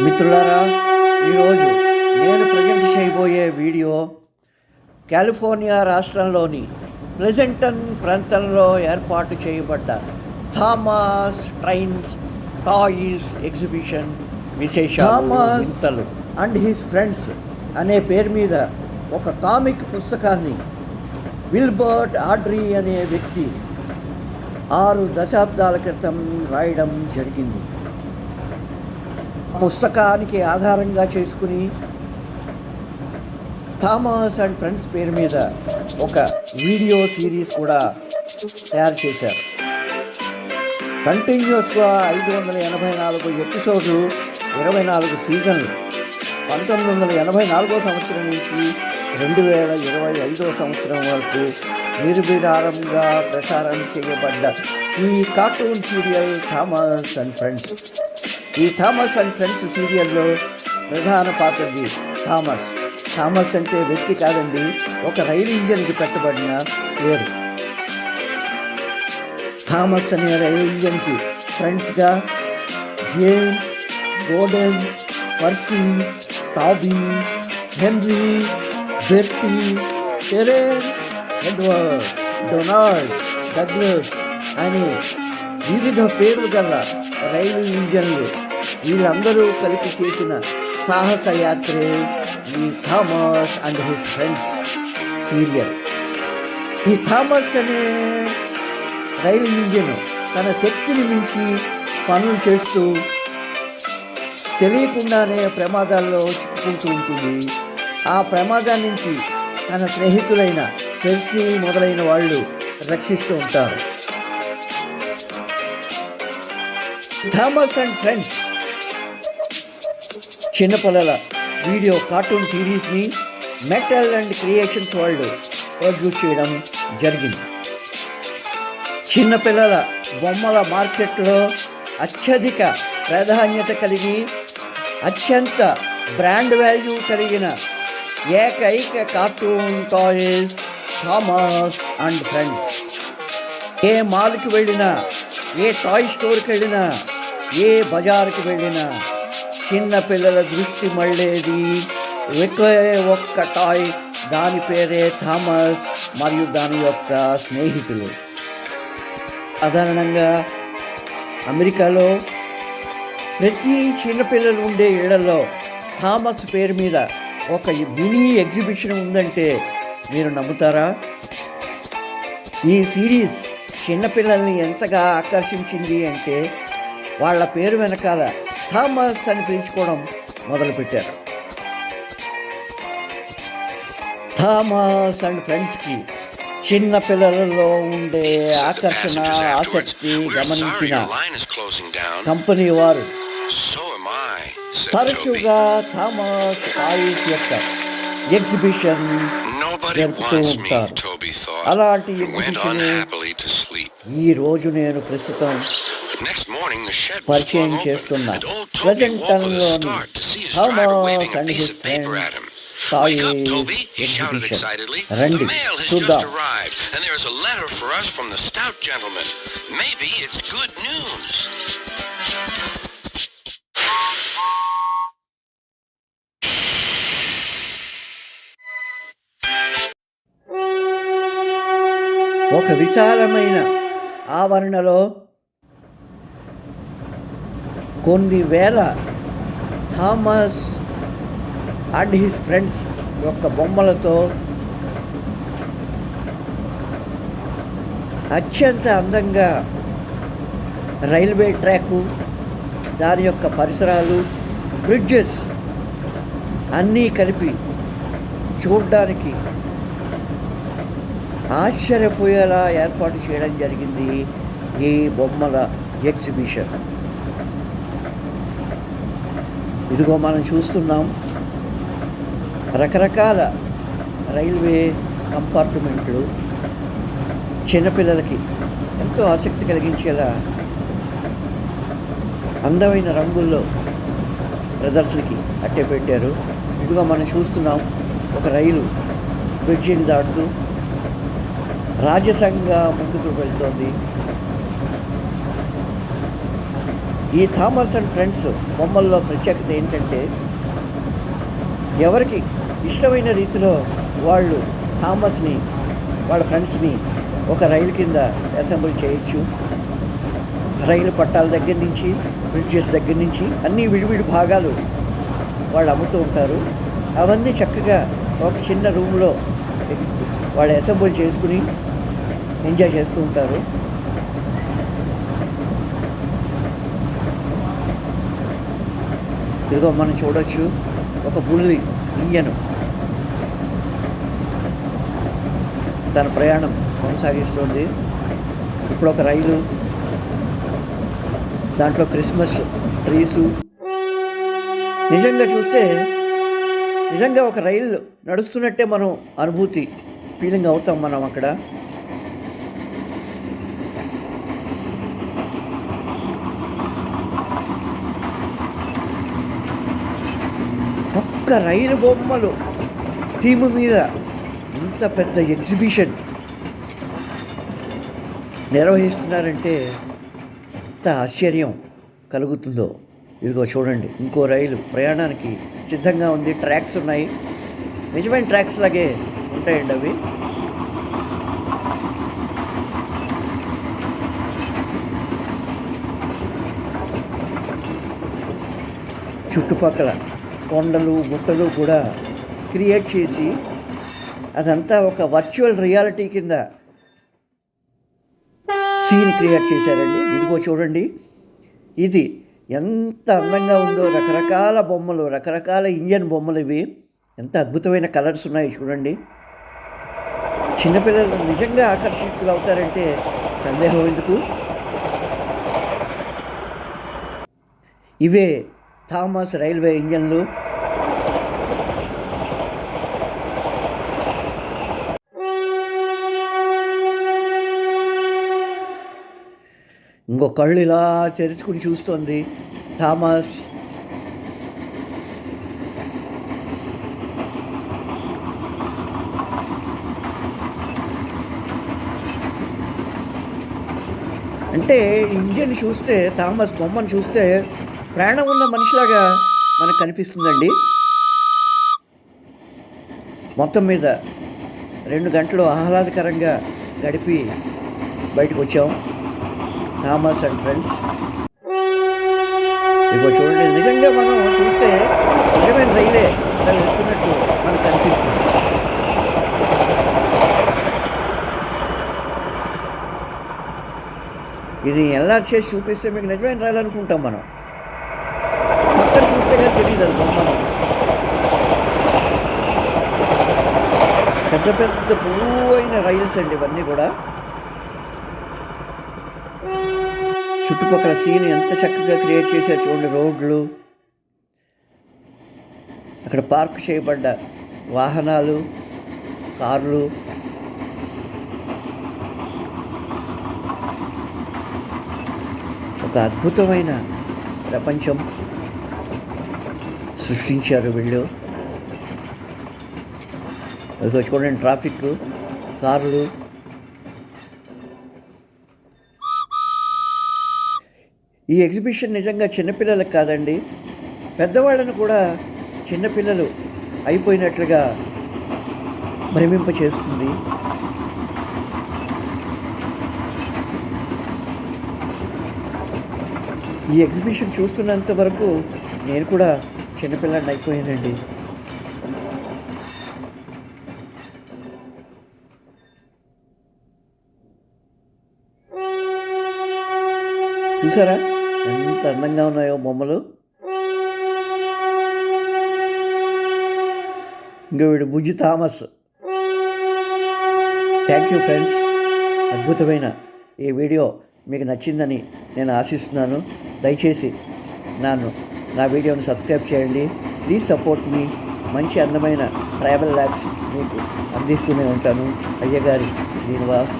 మిత్రులారా, ఈరోజు నేను ప్రజెంట్ చేయబోయే వీడియో కాలిఫోర్నియా రాష్ట్రంలోని ప్లెజెంటన్ ప్రాంతంలో ఏర్పాటు చేయబడ్డ థామస్ ట్రైన్స్ టాయ్స్ ఎగ్జిబిషన్ విశేషాలు అండ్ హిస్ ఫ్రెండ్స్ అనే పేరు మీద ఒక కామిక్ పుస్తకాన్ని విల్బర్ట్ ఆడ్రీ అనే వ్యక్తి 6 దశాబ్దాల క్రితం రాయడం జరిగింది. పుస్తకానికి ఆధారంగా చేసుకుని థామస్ అండ్ ఫ్రెండ్స్ పేరు మీద ఒక వీడియో సిరీస్ కూడా తయారు చేశారు. కంటిన్యూస్గా 584 ఎపిసోడ్లు, 24 సీజన్లు 1984 సంవత్సరం నుంచి 2025 సంవత్సరం వరకు నిర్విరామంగా ప్రసారం చేయబడ్డ ఈ cartoon serial Thomas and friends. ఈ థామస్ అండ్ ఫ్రెండ్స్ సీరియల్లో ప్రధాన పాత్రది థామస్. థామస్ అంటే వ్యక్తి కాదండి, ఒక రైలు ఇంజన్కి పెట్టబడిన పేరు. థామస్ అనే రైలు ఇంజన్కి ఫ్రెండ్స్గా James, Gordon, Percy, Toby, Henry, Bertie, Terence, Edward, Donald, Douglas అనే వివిధ పేర్లు గల రైలు ఇంజన్లు, వీళ్ళందరూ కలిపి చేసిన సాహస యాత్రే ఈ Thomas and his friends serial. ఈ థామస్ అనే రైలు ఇంజిన్ తన శక్తిని మించి పనులు చేస్తూ తెలియకుండానే ప్రమాదాల్లో చిక్కుకుంటూ ఉంటుంది. ఆ ప్రమాదం నుంచి తన స్నేహితులైన పెర్సీ మొదలైన వాళ్ళు రక్షిస్తూ ఉంటారు. థామస్ అండ్ ఫ్రెండ్స్ చిన్నపిల్లల వీడియో కార్టూన్ సిరీస్ని మెటల్ అండ్ క్రియేషన్స్ వాళ్ళు ప్రొడ్యూస్ చేయడం జరిగింది. చిన్నపిల్లల బొమ్మల మార్కెట్లో అత్యధిక ప్రాధాన్యత కలిగి అత్యంత బ్రాండ్ వాల్యూ కలిగిన ఏకైక cartoon toys Thomas and friends. ఏ మాల్కి వెళ్ళినా, ఏ టాయ్ స్టోర్కి వెళ్ళినా, ఏ బజార్కి వెళ్ళినా చిన్నపిల్లల దృష్టి మళ్ళేది ఒక్క టాయ్, దాని పేరే థామస్ మరియు దాని యొక్క స్నేహితులు. సాధారణంగా అమెరికాలో ప్రతి చిన్నపిల్లలు ఉండే ఇళ్లలో థామస్ పేరు మీద ఒక మినీ ఎగ్జిబిషన్ ఉందంటే మీరు నమ్ముతారా? ఈ సిరీస్ చిన్నపిల్లల్ని ఎంతగా ఆకర్షించింది అంటే వాళ్ళ పేరు వెనకాల థామస్ అని పిలుచుకోవడం మొదలుపెట్టారు. థామస్ అండ్ ఫ్రెండ్స్కి చిన్న పిల్లలలో ఉండే ఆకర్షణ, ఆసక్తి గమనించిన కంపెనీ వారు తరచుగా థామస్ టాయ్స్ యొక్క ఎగ్జిబిషన్ జరుపుతూ ఉంటారు. అలాంటి ఎగ్జిబిషన్ ఈ రోజు నేను ప్రస్తుతం పరిచయం చేస్తున్నా ప్లెజెంటన్లోని Thomas and his friends toys exhibition. రండి చూద్దాం. ఒక విశాలమైన ఆవరణలో కొన్ని వేల థామస్ అండ్ హిస్ ఫ్రెండ్స్ యొక్క బొమ్మలతో అత్యంత అందంగా రైల్వే ట్రాకు, దాని యొక్క పరిసరాలు, బ్రిడ్జెస్ అన్నీ కలిపి చూడడానికి ఆశ్చర్యపోయేలా ఏర్పాటు చేయడం జరిగింది ఈ బొమ్మల ఎగ్జిబిషన్. ఇదిగో మనం చూస్తున్నాం రకరకాల రైల్వే కంపార్ట్మెంట్లు చిన్నపిల్లలకి ఎంతో ఆసక్తి కలిగించేలా అందమైన రంగుల్లో ప్రదర్శనకి అట్టే పెట్టారు. ఇదిగో మనం చూస్తున్నాం ఒక రైలు బ్రిడ్జిని దాటుతూ రాజసంగా ముందుకు వెళ్తోంది. ఈ థామస్ అండ్ ఫ్రెండ్స్ బొమ్మల్లో ప్రత్యేకత ఏంటంటే ఎవరికి ఇష్టమైన రీతిలో వాళ్ళు థామస్ని వాళ్ళ ఫ్రెండ్స్ని ఒక రైలు కింద అసెంబుల్ చేయొచ్చు. రైలు పట్టాల దగ్గర నుంచి బ్రిడ్జెస్ దగ్గర నుంచి అన్నీ విడివిడి భాగాలు వాళ్ళు అమ్ముతూ ఉంటారు. అవన్నీ చక్కగా ఒక చిన్న రూమ్లో వాళ్ళు అసెంబుల్ చేసుకుని ఎంజాయ్ చేస్తూ ఉంటారు. ఇదిగో మనం చూడొచ్చు ఒక బుల్లి ఇంజను తన ప్రయాణం కొనసాగిస్తుంది. ఇప్పుడు ఒక రైలు, దాంట్లో క్రిస్మస్ ట్రీసు. నిజంగా చూస్తే నిజంగా ఒక రైలు నడుస్తున్నట్టే మనం ఫీలింగ్ అవుతాం మనం అక్కడ. ఒక్క రైలు బొమ్మలు థీమ్ మీద ఇంత పెద్ద ఎగ్జిబిషన్ నిర్వహిస్తున్నారంటే ఎంత ఆశ్చర్యం కలుగుతుందో. ఇదిగో చూడండి, ఇంకో రైలు ప్రయాణానికి సిద్ధంగా ఉంది. ట్రాక్స్ ఉన్నాయి, నిజమైన ట్రాక్స్ లాగే ఉంటాయండి అవి. చుట్టుపక్కల కొండలు గుట్టలు కూడా క్రియేట్ చేసి అదంతా ఒక వర్చువల్ రియాలిటీ కింద సీన్ క్రియేట్ చేశారండి. ఇదిగో చూడండి, ఇది ఎంత అందంగా ఉందో. రకరకాల బొమ్మలు, రకరకాల ఇంజన్ బొమ్మలు ఇవి. ఎంత అద్భుతమైన కలర్స్ ఉన్నాయి చూడండి. చిన్నపిల్లలు నిజంగా ఆకర్షితులు అవుతారంటే సందేహం ఎందుకు. ఇవే థామస్ రైల్వే ఇంజన్లు. ఇంకో కళ్ళు ఇలా తెరుచుకుని చూస్తోంది థామస్. అంటే ఇంజన్ చూస్తే, థామస్ బొమ్మను చూస్తే ప్రాణం ఉన్న మనిషిలాగా మనకు కనిపిస్తుందండి. మొత్తం మీద 2 గంటలు ఆహ్లాదకరంగా గడిపి బయటకు వచ్చాం థామస్ అండ్ ఫ్రెండ్స్. ఇదిగో చూడండి, నిజంగా మనం చూస్తే నిజమైన రైలే ఇలా వెళ్తున్నట్టు మనకు కనిపిస్తుంది. ఇది ఎన్లార్జ్ చేసి చూపిస్తే మీకు నిజమైన రైలు అనుకుంటాం మనం. పక్కన చూస్తే కానీ తెలియదు అది బొమ్మను. పెద్ద పెద్ద పొడవైన రైల్స్ అండి ఇవన్నీ కూడా. చుట్టుపక్కల సీన్ ఎంత చక్కగా క్రియేట్ చేశారు చూడండి. రోడ్లు, అక్కడ పార్క్ చేయబడ్డ వాహనాలు, కార్లు. ఒక అద్భుతమైన ప్రపంచం సృష్టించారు వీళ్ళు. అది చూడండి, ట్రాఫిక్, కార్లు. ఈ ఎగ్జిబిషన్ నిజంగా చిన్నపిల్లలకు కాదండి, పెద్దవాళ్ళను కూడా చిన్నపిల్లలు అయిపోయినట్లుగా భ్రమింప చేస్తుంది. ఈ ఎగ్జిబిషన్ చూస్తున్నంత వరకు నేను కూడా చిన్నపిల్లాడిని అయిపోయానండి. చూసారా ఎంత అందంగా ఉన్నాయో బొమ్మలు. ఇంకా వీడు బుజ్జి థామస్. Thank you friends. అద్భుతమైన ఈ వీడియో మీకు నచ్చిందని నేను ఆశిస్తున్నాను. దయచేసి నా వీడియోని సబ్స్క్రైబ్ చేయండి. ప్లీజ్ సపోర్ట్ మీ. మంచి అందమైన ట్రావెల్ ల్యాబ్స్ మీకు అందిస్తూనే ఉంటాను. అయ్యగారి శ్రీనివాస్.